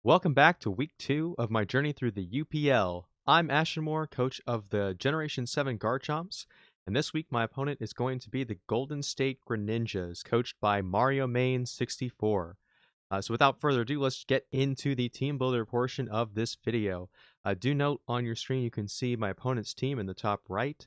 Welcome back to week 2 of my journey through the UPL. I'm Ashenmore, coach of the Generation 7 Garchomps, and this week my opponent is going to be the Golden State Greninjas, coached by Mario Main 64. So without further ado, let's get into the team builder portion of this video. Do note on your screen you can see my opponent's team in the top right.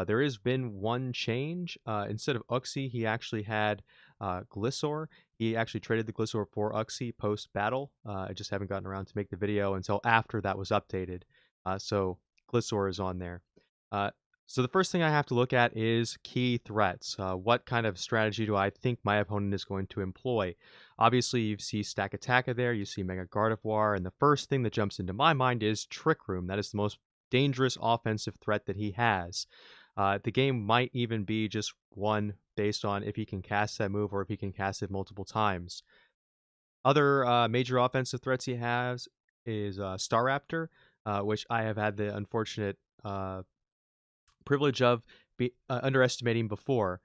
There has been one change. Instead of Uxie, he actually had Gliscor. He actually traded the Gliscor for Uxie post-battle. I just haven't gotten around to make the video until after that was updated. So Gliscor is on there. Uh, so the first thing I have to look at is key threats. What kind of strategy do I think my opponent is going to employ? Obviously, you see Stack Attacka there, you see Mega Gardevoir, and the first thing that jumps into my mind is Trick Room. That is the most dangerous offensive threat that he has. The game might even be just one based on if he can cast that move or if he can cast it multiple times. Other major offensive threats he has is Staraptor, which I have had the unfortunate privilege of underestimating before.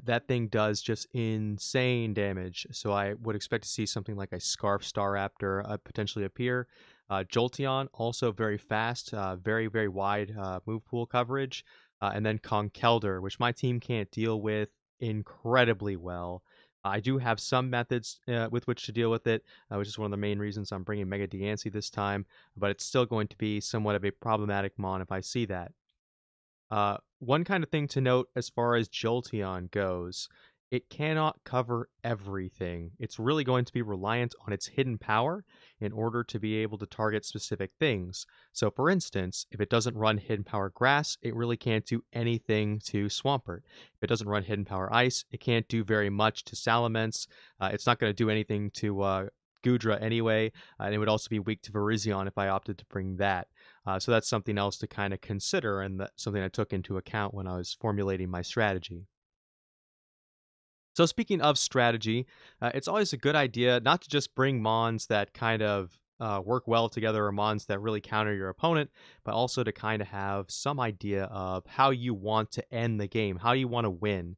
That thing does just insane damage, so I would expect to see something like a Scarf Staraptor potentially appear. Jolteon, also very fast, very, very wide move pool coverage. And then Conkeldurr, which my team can't deal with incredibly well. I do have some methods with which to deal with it, which is one of the main reasons I'm bringing Mega Diancie this time, but it's still going to be somewhat of a problematic mon if I see that. One kind of thing to note as far as Jolteon goes, it cannot cover everything. It's really going to be reliant on its hidden power in order to be able to target specific things. So, for instance, if it doesn't run Hidden Power Grass, it really can't do anything to Swampert. If it doesn't run Hidden Power Ice, it can't do very much to Salamence. It's not going to do anything to Gudra anyway, and it would also be weak to Virizion if I opted to bring that. So that's something else to kind of consider, and something I took into account when I was formulating my strategy. So speaking of strategy, it's always a good idea not to just bring mons that kind of work well together or mons that really counter your opponent, but also to kind of have some idea of how you want to end the game, how you want to win.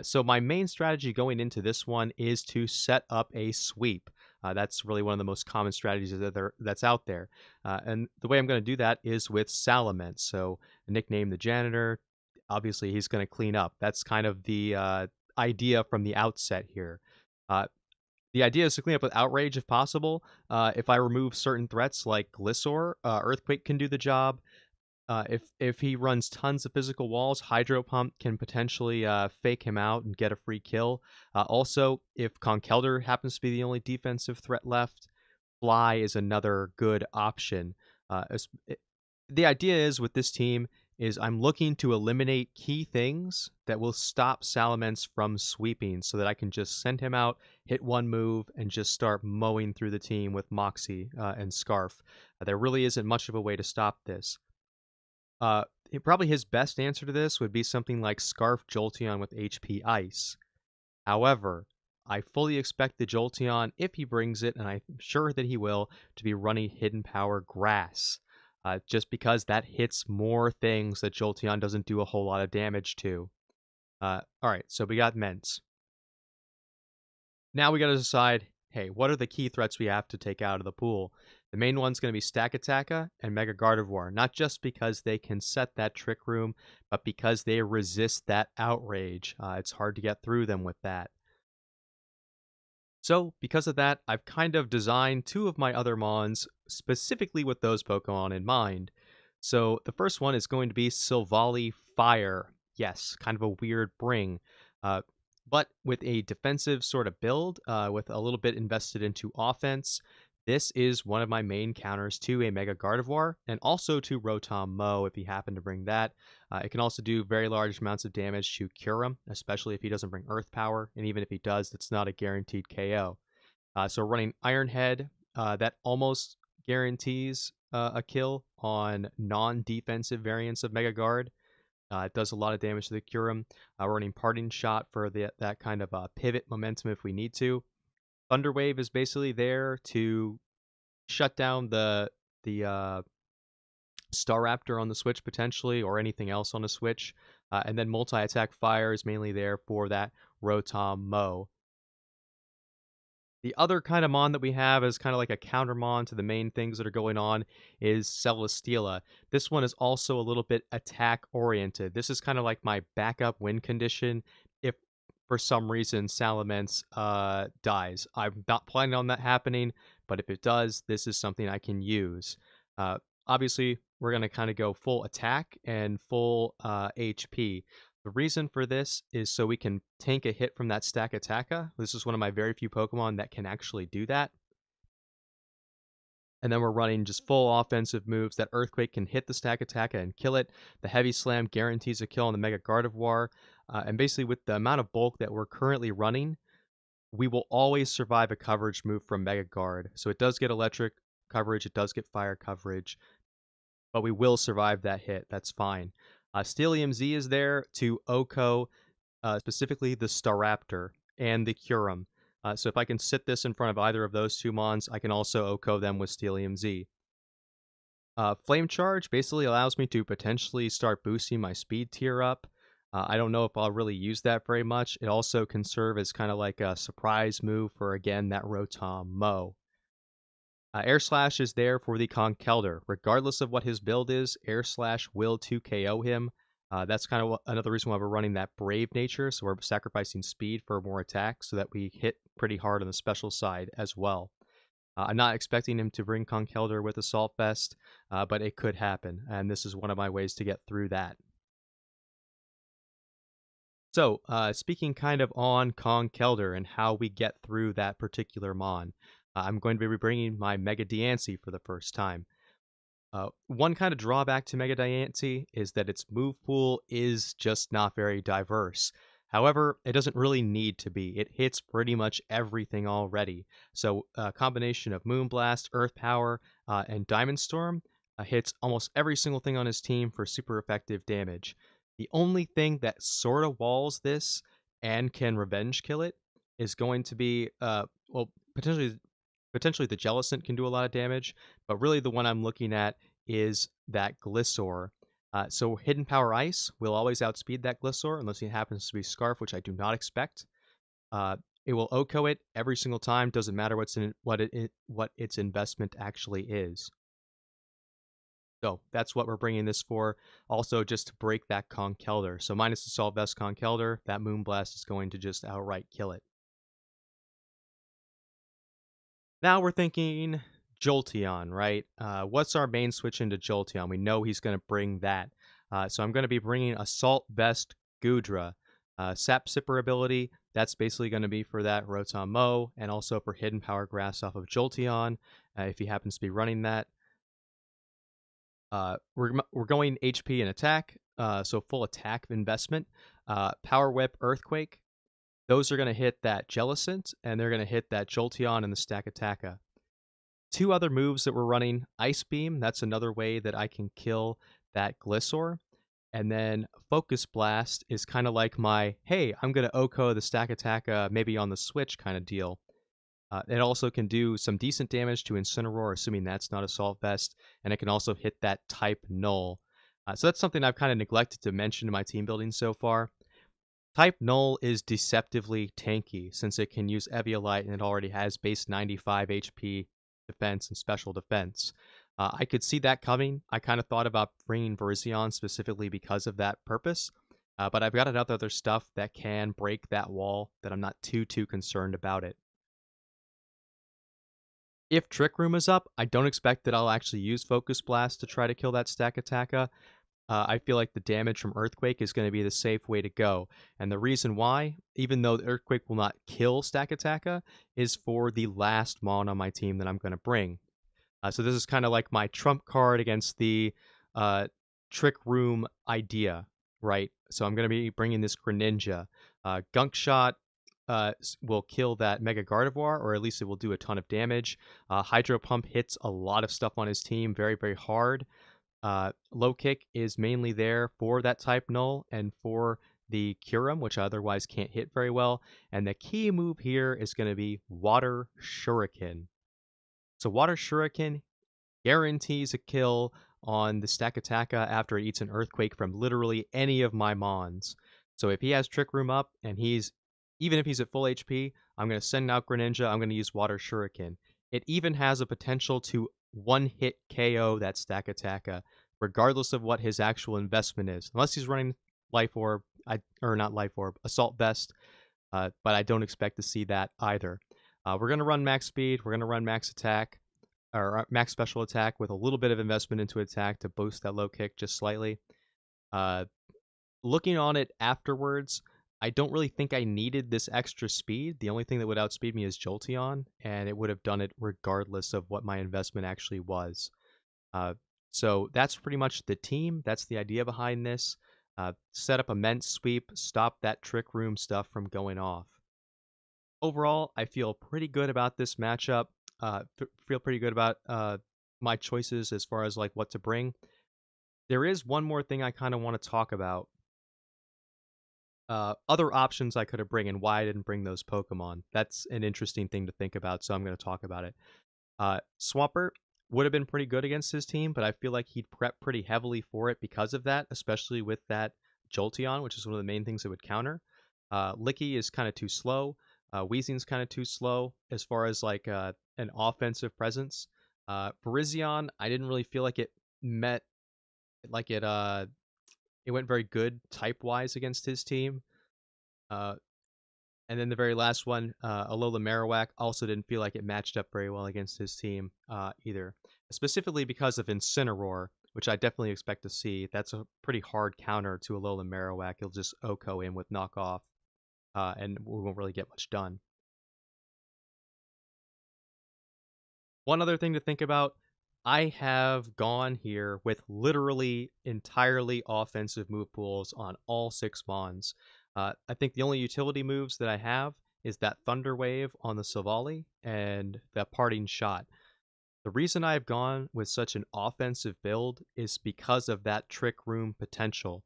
So my main strategy going into this one is to set up a sweep. That's really one of the most common strategies that's out there. And the way I'm going to do that is with Salamence. So nickname the janitor. Obviously, he's going to clean up. That's kind of the idea from the outset here. Uh, the idea is to clean up with Outrage if possible. If I remove certain threats like Gliscor, Earthquake can do the job. If he runs tons of physical walls, Hydro Pump can potentially fake him out and get a free kill. Also, if Conkeldurr happens to be the only defensive threat left, Fly is another good option. The idea is with this team is I'm looking to eliminate key things that will stop Salamence from sweeping so that I can just send him out, hit one move, and just start mowing through the team with Moxie and Scarf. There really isn't much of a way to stop this. Uh, Probably his best answer to this would be something like Scarf Jolteon with HP Ice. However, I fully expect the Jolteon, if he brings it, and I'm sure that he will, to be running Hidden Power Grass. Just because that hits more things that Jolteon doesn't do a whole lot of damage to. Alright, so we got Ments. Now we gotta decide, hey, what are the key threats we have to take out of the pool? The main one's going to be Stack Attacka and Mega Gardevoir, not just because they can set that Trick Room, but because they resist that Outrage. It's hard to get through them with that. So, because of that, I've kind of designed two of my other Mons specifically with those Pokemon in mind. So, the first one is going to be Silvally Fire. Yes, kind of a weird bring. But with a defensive sort of build, with a little bit invested into offense, this is one of my main counters to a Mega Gardevoir, and also to Rotom Mow if you happen to bring that. It can also do very large amounts of damage to Kyurem, especially if he doesn't bring Earth Power, and even if he does, that's not a guaranteed KO. So running Iron Head, that almost guarantees a kill on non-defensive variants of Mega Guard. It does a lot of damage to the Kyurem. Running Parting Shot for that kind of pivot momentum if we need to. Thunder Wave is basically there to shut down the Staraptor on the Switch potentially, or anything else on the Switch. And then Multi-Attack Fire is mainly there for that Rotom Mow. The other kind of mon that we have is kind of like a counter mon to the main things that are going on is Celesteela. This one is also a little bit attack oriented. This is kind of like my backup win condition if for some reason Salamence dies. I'm not planning on that happening, but if it does, this is something I can use. Uh, Obviously, we're going to kind of go full attack and full HP. The reason for this is so we can tank a hit from that Stakataka. This is one of my very few Pokemon that can actually do that. And then we're running just full offensive moves. That Earthquake can hit the Stakataka and kill it. The Heavy Slam guarantees a kill on the Mega Gardevoir. And basically, with the amount of bulk that we're currently running, we will always survive a coverage move from Mega Guard. So it does get electric coverage, it does get fire coverage, but we will survive that hit. That's fine. Steelium Z is there to OHKO specifically the Staraptor and the Kyurem. So if I can sit this in front of either of those two mons, I can also OHKO them with Steelium Z. Flame Charge basically allows me to potentially start boosting my speed tier up. I don't know if I'll really use that very much. It also can serve as kind of like a surprise move for, again, that Rotom Mow. Air Slash is there for the Conkeldurr. Regardless of what his build is, Air Slash will 2KO him. That's kind of another reason why we're running that Brave nature, so we're sacrificing speed for more attack so that we hit pretty hard on the special side as well. I'm not expecting him to bring Conkeldurr with Assault Vest, but it could happen, and this is one of my ways to get through that. So, speaking kind of on Conkeldurr and how we get through that particular mon, I'm going to be bringing my Mega Diancie for the first time. One kind of drawback to Mega Diancie is that its move pool is just not very diverse. However, it doesn't really need to be. It hits pretty much everything already. So a combination of Moonblast, Earth Power, and Diamond Storm hits almost every single thing on his team for super effective damage. The only thing that sort of walls this and can revenge kill it is going to be, well, potentially the Jellicent can do a lot of damage, but really the one I'm looking at is that Gliscor. So Hidden Power Ice will always outspeed that Gliscor unless it happens to be Scarf, which I do not expect. It will OHKO it every single time. Doesn't matter what its investment actually is. So that's what we're bringing this for. Also, just to break that Conkeldurr. So minus the Assault Vest Conkeldurr, that Moonblast is going to just outright kill it. Now we're thinking Jolteon, right? What's our main switch into Jolteon? We know he's going to bring that. So I'm going to be bringing Assault Vest Goodra. Sap Sipper ability, that's basically going to be for that Rotom Mow, and also for Hidden Power Grass off of Jolteon, if he happens to be running that. We're going HP and attack, so full attack investment. Power Whip, Earthquake. Those are going to hit that Jellicent, and they're going to hit that Jolteon and the Stakataka. Two other moves that we're running, Ice Beam, that's another way that I can kill that Gliscor. And then Focus Blast is kind of like my, hey, I'm going to OHKO the Stakataka maybe on the switch kind of deal. It also can do some decent damage to Incineroar, assuming that's not Assault Vest, and it can also hit that type Null. So that's something I've kind of neglected to mention in my team building so far. Type Null is deceptively tanky, since it can use Eviolite and it already has base 95 HP defense and special defense. I could see that coming. I kind of thought about bringing Virizion specifically because of that purpose, but I've got enough other stuff that can break that wall that I'm not too concerned about it. If Trick Room is up, I don't expect that I'll actually use Focus Blast to try to kill that Stakataka. I feel like the damage from Earthquake is going to be the safe way to go. And the reason why, even though the Earthquake will not kill Stakataka, is for the last Mon on my team that I'm going to bring. So this is kind of like my trump card against the Trick Room idea, right? So I'm going to be bringing this Greninja. Gunk Shot will kill that Mega Gardevoir, or at least it will do a ton of damage. Hydro Pump hits a lot of stuff on his team very, very hard. Low Kick is mainly there for that type Null and for the Kyurem, which I otherwise can't hit very well. And the key move here is going to be Water Shuriken. So Water Shuriken guarantees a kill on the Stakataka after it eats an Earthquake from literally any of my Mons. So if he has Trick Room up and he's even if he's at full HP, I'm going to send out Greninja. I'm going to use Water Shuriken. It even has a potential to one-hit KO that Stack Attacka, regardless of what his actual investment is. Unless he's running Life Orb, or not Life Orb, Assault Vest, but I don't expect to see that either. We're going to run max speed. We're going to run max attack, or max special attack with a little bit of investment into attack to boost that low kick just slightly. Looking on it afterwards, I don't really think I needed this extra speed. The only thing that would outspeed me is Jolteon, and it would have done it regardless of what my investment actually was. So that's pretty much the team. That's the idea behind this. Set up immense sweep, stop that trick room stuff from going off. Overall, I feel pretty good about this matchup. Feel pretty good about my choices as far as like what to bring. There is one more thing I kind of want to talk about. Other options I could have bring and why I didn't bring those Pokemon. That's an interesting thing to think about, so I'm going to talk about it. Swampert would have been pretty good against his team, but I feel like he'd prep pretty heavily for it because of that, especially with that Jolteon, which is one of the main things it would counter. Licky is kind of too slow. Weezing's kind of too slow as far as like an offensive presence. Virizion, I didn't really feel like it met, like it went very good type-wise against his team. And then the very last one, Alola Marowak, also didn't feel like it matched up very well against his team either. Specifically because of Incineroar, which I definitely expect to see. That's a pretty hard counter to Alola Marowak. He'll just OHKO in with knockoff, and we won't really get much done. One other thing to think about, I have gone here with literally entirely offensive move pools on all 6 Mons. I think the only utility moves that I have is that Thunder Wave on the Silvally and that Parting Shot. The reason I've gone with such an offensive build is because of that Trick Room potential.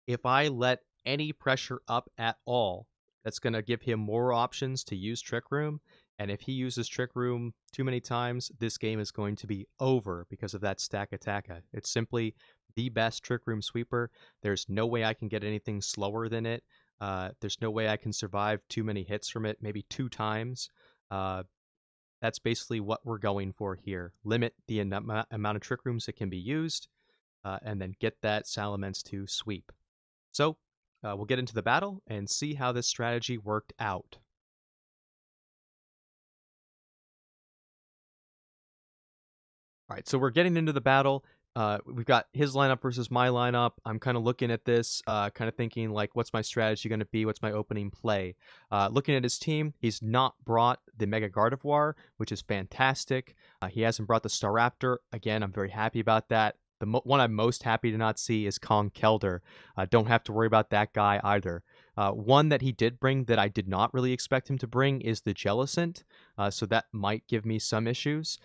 If I let any pressure up at all, that's going to give him more options to use Trick Room. And if he uses Trick Room too many times, this game is going to be over because of that Stack Attacka. It's simply the best Trick Room sweeper. There's no way I can get anything slower than it. There's no way I can survive too many hits from it, maybe 2 times. That's basically what we're going for here. Limit the amount of Trick Rooms that can be used, and then get that Salamence to sweep. So, we'll get into the battle and see how this strategy worked out. All right, so we're getting into the battle. We've got his lineup versus my lineup. I'm kind of looking at this, kind of thinking, like, what's my strategy going to be? What's my opening play? Looking at his team, he's not brought the Mega Gardevoir, which is fantastic. He hasn't brought the Staraptor. Again, I'm very happy about that. The one I'm most happy to not see is Conkeldurr. Don't have to worry about that guy either. One that he did bring that I did not really expect him to bring is the Jellicent, so that might give me some issues.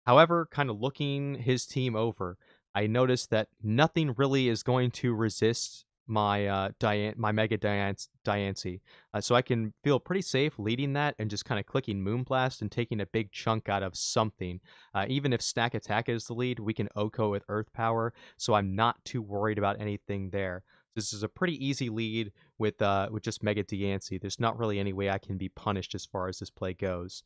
However, kind of looking his team over, I noticed that nothing really is going to resist my my Mega Diancie. So I can feel pretty safe leading that and just kind of clicking Moonblast and taking a big chunk out of something. Even if Stack Attack is the lead, we can OHKO with Earth Power, so I'm not too worried about anything there. This is a pretty easy lead with just Mega Diancie. There's not really any way I can be punished as far as this play goes.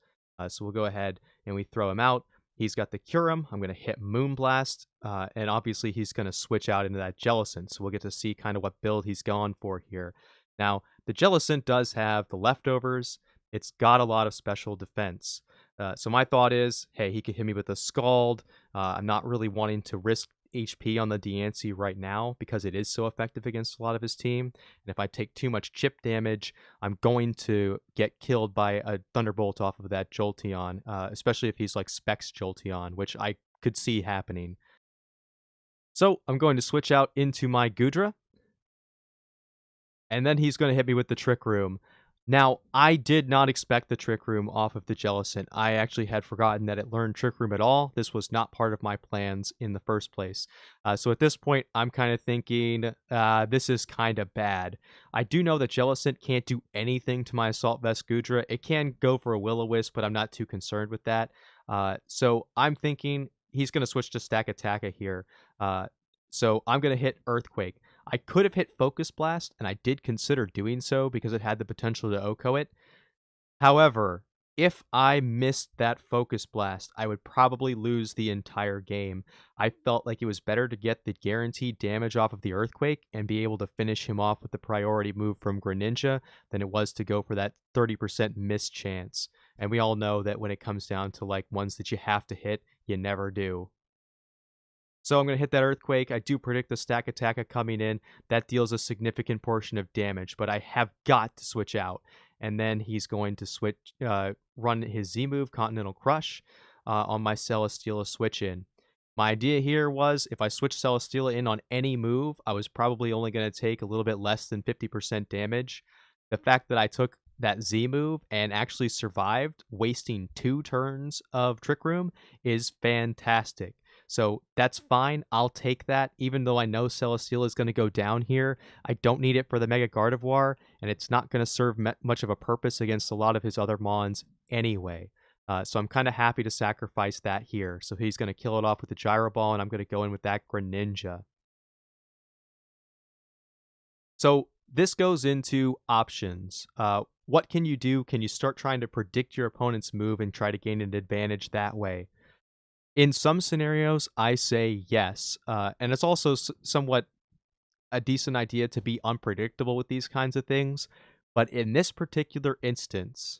So we'll go ahead and we throw him out. He's got the Kyurem. I'm going to hit Moonblast, and obviously he's going to switch out into that Jellicent, so we'll get to see kind of what build he's gone for here. Now, the Jellicent does have the leftovers. It's got a lot of special defense. So my thought is, hey, he could hit me with a Scald. I'm not really wanting to risk HP on the Diancie right now because it is so effective against a lot of his team. And if I take too much chip damage, I'm going to get killed by a Thunderbolt off of that Jolteon, especially if he's like Specs Jolteon, which I could see happening. So I'm going to switch out into my Goodra, and then he's going to hit me with the Trick Room. Now, I did not expect the Trick Room off of the Jellicent. I actually had forgotten that it learned Trick Room at all. This was not part of my plans in the first place. So at this point, I'm kind of thinking, this is kind of bad. I do know that Jellicent can't do anything to my Assault Vest Goodra. It can go for a Will-O-Wisp, but I'm not too concerned with that. So I'm thinking he's going to switch to Stack Attacka here. So I'm going to hit Earthquake. I could have hit Focus Blast, and I did consider doing so because it had the potential to OHKO it. However, if I missed that Focus Blast, I would probably lose the entire game. I felt like it was better to get the guaranteed damage off of the Earthquake and be able to finish him off with the priority move from Greninja than it was to go for that 30% miss chance. And we all know that when it comes down to like ones that you have to hit, you never do. So I'm going to hit that Earthquake. I do predict the Stack Attacka coming in. That deals a significant portion of damage, but I have got to switch out. And then he's going to run his Z move, Continental Crush, on my Celesteela switch in. My idea here was if I switch Celesteela in on any move, I was probably only going to take a little bit less than 50% damage. The fact that I took that Z move and actually survived, wasting 2 turns of Trick Room, is fantastic. So that's fine. I'll take that, even though I know Celesteela is going to go down here. I don't need it for the Mega Gardevoir, and it's not going to serve much of a purpose against a lot of his other Mons anyway. So I'm kind of happy to sacrifice that here. So he's going to kill it off with the Gyro Ball, and I'm going to go in with that Greninja. So this goes into options. What can you do? Can you start trying to predict your opponent's move and try to gain an advantage that way? In some scenarios, I say yes. And it's also somewhat a decent idea to be unpredictable with these kinds of things. But in this particular instance,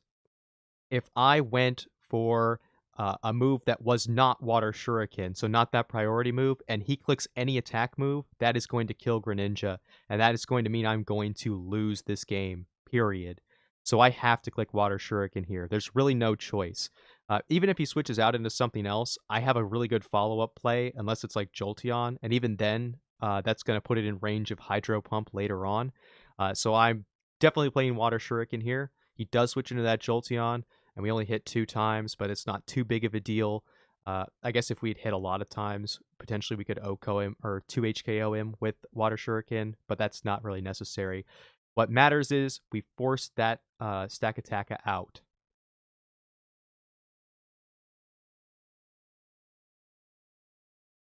if I went for a move that was not Water Shuriken, so not that priority move, and he clicks any attack move, that is going to kill Greninja, and that is going to mean I'm going to lose this game, period. So I have to click Water Shuriken here. There's really no choice. Even if he switches out into something else, I have a really good follow-up play, unless it's like Jolteon, and even then, that's going to put it in range of Hydro Pump later on. So I'm definitely playing Water Shuriken here. He does switch into that Jolteon, and we only hit 2 times, but it's not too big of a deal. I guess if we'd hit a lot of times, potentially we could OHKO him or 2 HKO him with Water Shuriken, but that's not really necessary. What matters is we force that Stack Attacka out.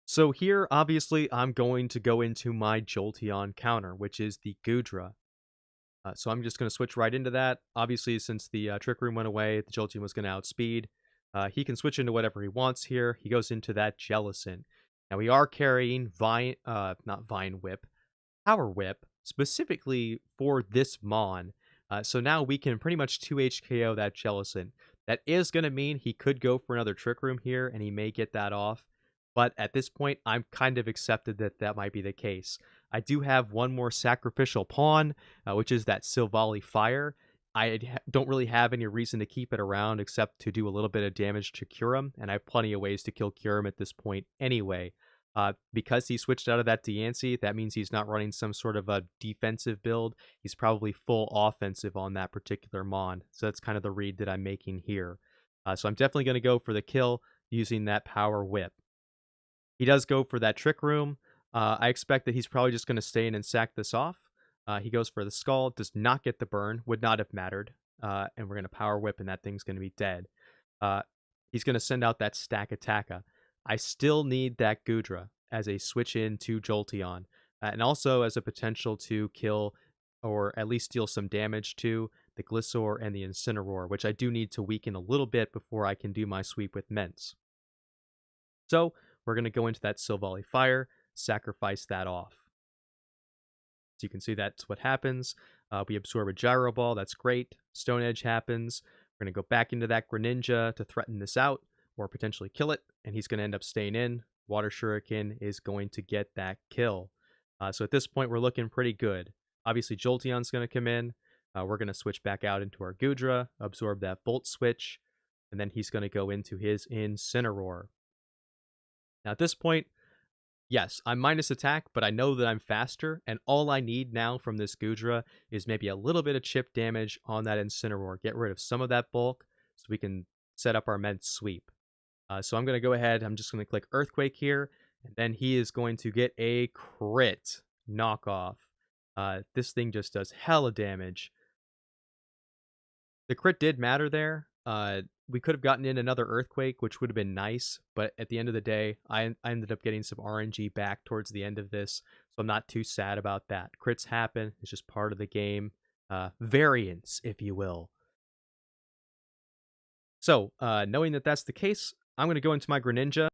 So here, obviously, I'm going to go into my Jolteon counter, which is the Goodra. So I'm just going to switch right into that. Obviously, since the Trick Room went away, the Jolteon was going to outspeed. He can switch into whatever he wants here. He goes into that Jellicent. Now we are carrying not Vine Whip, Power Whip, specifically for this Mon. So now we can pretty much 2 HKO that Jellicent. That is going to mean he could go for another Trick Room here, and he may get that off. But at this point, I'm kind of accepted that that might be the case. I do have one more sacrificial pawn, which is that Silvally Fire. I don't really have any reason to keep it around except to do a little bit of damage to Kyurem, and I have plenty of ways to kill Kyurem at this point anyway. Because he switched out of that Diancie, that means he's not running some sort of a defensive build. He's probably full offensive on that particular Mon. So that's kind of the read that I'm making here. So I'm definitely going to go for the kill using that Power Whip. He does go for that Trick Room. I expect that he's probably just going to stay in and sack this off. He goes for the Skull, does not get the burn, would not have mattered. And we're going to Power Whip, and that thing's going to be dead. He's going to send out that Stack Attacka. I still need that Goodra as a switch in to Jolteon, and also as a potential to kill or at least deal some damage to the Gliscor and the Incineroar, which I do need to weaken a little bit before I can do my sweep with Ments. So we're going to go into that Silvally Fire, sacrifice that off. So you can see that's what happens. We absorb a Gyro Ball, that's great. Stone Edge happens. We're going to go back into that Greninja to threaten this out, or potentially kill it, and he's going to end up staying in. Water Shuriken is going to get that kill. So at this point, we're looking pretty good. Obviously, Jolteon's going to come in. We're going to switch back out into our Goodra, absorb that Volt Switch, and then he's going to go into his Incineroar. Now at this point, yes, I'm minus attack, but I know that I'm faster, and all I need now from this Goodra is maybe a little bit of chip damage on that Incineroar. Get rid of some of that bulk so we can set up our Ments sweep. So I'm going to go ahead, I'm just going to click Earthquake here, and then he is going to get a crit knockoff. This thing just does hella damage. The crit did matter there. we could have gotten in another Earthquake, which would have been nice, but at the end of the day, I ended up getting some RNG back towards the end of this, so I'm not too sad about that. Crits happen, it's just part of the game. Variance, if you will. So, knowing that that's the case, I'm going to go into my Greninja.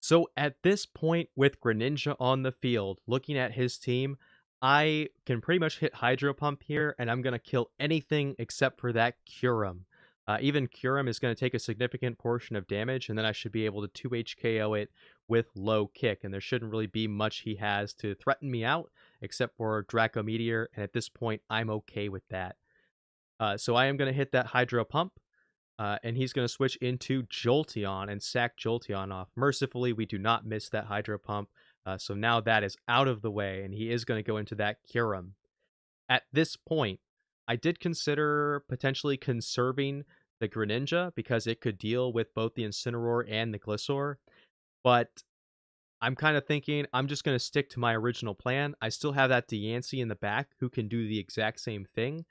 So at this point, with Greninja on the field, looking at his team, I can pretty much hit Hydro Pump here, and I'm going to kill anything except for that Kyurem. Even Kyurem is going to take a significant portion of damage, and then I should be able to 2 HKO it with low kick, and there shouldn't really be much he has to threaten me out, except for Draco Meteor, and at this point, I'm okay with that. So I am going to hit that Hydro Pump, and he's going to switch into Jolteon and sack Jolteon off. Mercifully, we do not miss that Hydro Pump, so now that is out of the way, and he is going to go into that Kyurem. At this point, I did consider potentially conserving the Greninja because it could deal with both the Incineroar and the Gliscor, but I'm kind of thinking I'm just going to stick to my original plan. I still have that Diancie in the back who can do the exact same thing.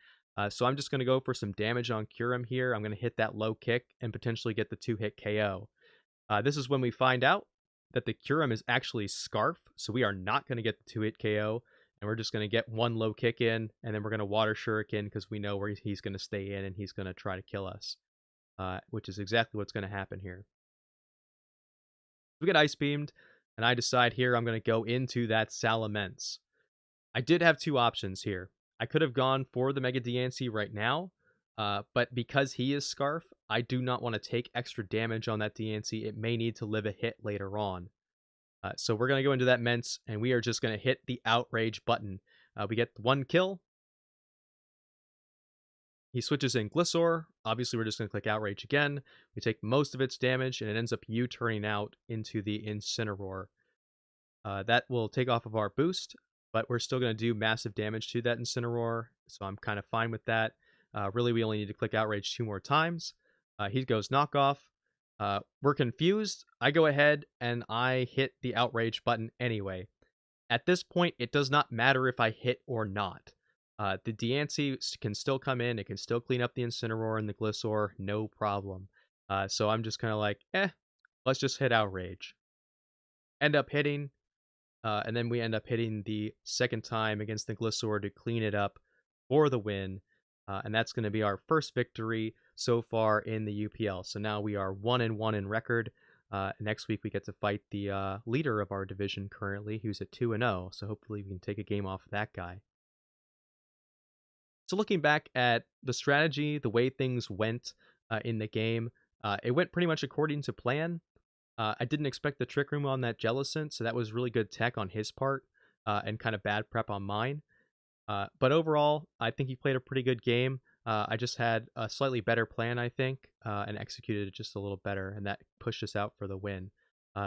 So I'm just going to go for some damage on Kyurem here. I'm going to hit that low kick and potentially get the 2-hit KO. This is when we find out that the Kyurem is actually Scarf, so we are not going to get the 2-hit KO, and we're just going to get one low kick in, and then we're going to Water Shuriken because we know where he's going to stay in and he's going to try to kill us, which is exactly what's going to happen here. We get Ice Beamed, and I decide here I'm going to go into that Salamence. I did have two options here. I could have gone for the Mega Diancie right now, but because he is Scarf, I do not want to take extra damage on that Diancie. It may need to live a hit later on. So we're going to go into that Mence, and we are just going to hit the Outrage button. We get one kill. He switches in Gliscor. Obviously, we're just going to click Outrage again. We take most of its damage, and it ends up U-turning out into the Incineroar. That will take off of our boost, but we're still going to do massive damage to that Incineroar, so I'm kind of fine with that. Really, we only need to click Outrage 2 more times. He goes Knockoff. We're confused. I go ahead and I hit the Outrage button anyway. At this point, it does not matter if I hit or not. The Diancie can still come in. It can still clean up the Incineroar and the Gliscor, no problem. So I'm just kind of like, let's just hit Outrage. End up hitting. And then we end up hitting the second time against the Gliscor to clean it up for the win. And that's going to be our first victory so far in the UPL. So now we are 1-1 in record. Next week we get to fight the leader of our division currently, who's at 2-0. So hopefully we can take a game off of that guy. So looking back at the strategy, the way things went in the game, it went pretty much according to plan. I didn't expect the Trick Room on that Jellicent, so that was really good tech on his part, and kind of bad prep on mine. But overall, I think he played a pretty good game. I just had a slightly better plan, I think, and executed it just a little better, and that pushed us out for the win.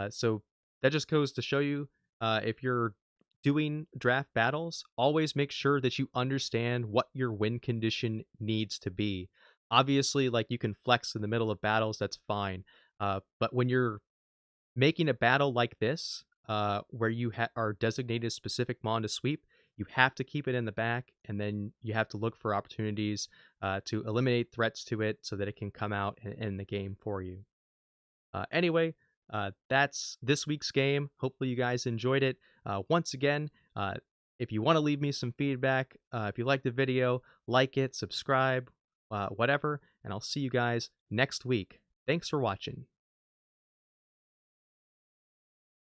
So that just goes to show you, if you're doing draft battles, always make sure that you understand what your win condition needs to be. Obviously, like, you can flex in the middle of battles, that's fine. But when you're making a battle like this, where you are designated a specific mon to sweep, you have to keep it in the back, and then you have to look for opportunities to eliminate threats to it so that it can come out and end the game for you. Anyway, that's this week's game. Hopefully you guys enjoyed it. Once again, if you want to leave me some feedback, if you like the video, like it, subscribe, whatever, and I'll see you guys next week. Thanks for watching.